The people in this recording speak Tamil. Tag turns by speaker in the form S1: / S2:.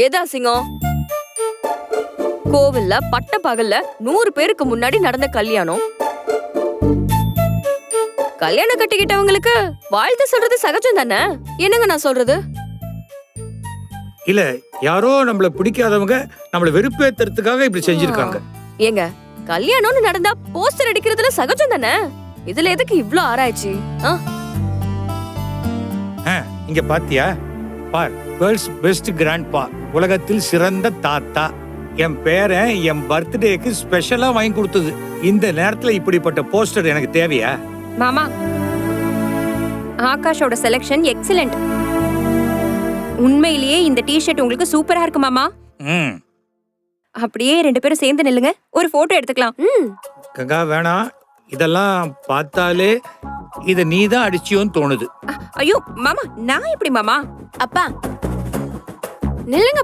S1: ஏதா சிங்கம்? கோவில்ல பட்ட பகல்ல 100 பேருக்கு முன்னாடி நடந்த கல்யாணம். கல்யாணம் கட்டிக்கிட்டவங்களுக்கு வாழ்த்து சொல்றது சகஜம் தானே? என்னங்க நான் சொல்றது?
S2: இல்ல யாரோ நம்மள பிடிக்காதவங்க நம்மள வெறுப்பேத்துறதுக்காக இப்படி செஞ்சிருக்காங்க.
S1: ஏங்க கல்யாணம்னு நடந்தா போஸ்டர் அடிக்கிறதுல சகஜம் தானே? இதுல எதுக்கு இவ்ளோ ஆராய்ச்சி?
S2: இங்க பாத்தியா பார், வேர்ல்ட்ஸ் பெஸ்ட் கிராண்ட்பா, உலகத்தில் சிறந்த தாத்தா. என் பேரன் என் பர்த்டேக்கு ஸ்பெஷலா வாங்கி கொடுத்தது. இந்த நேரத்துல இப்படிப்பட்ட போஸ்டர் எனக்கு தேவையா?
S3: மாமா, ஆகாஷோட செலக்ஷன் எக்ஸலென்ட். உண்மையிலேயே இந்த டி-ஷர்ட் உங்களுக்கு சூப்பரா இருக்கு மாமா. அப்படியே 2 பேரும் சேர்ந்து நில்லுங்க, ஒரு போட்டோ எடுத்துக்கலாம்.
S2: கங்கா வேணாம், இதெல்லாம் பார்த்தாலே இத நீதான் அடிச்சியோன்னு தோணுது.
S3: ஐயோ மாமா, நான் எப்படி மாமா?
S1: அப்பா நில்லுங்க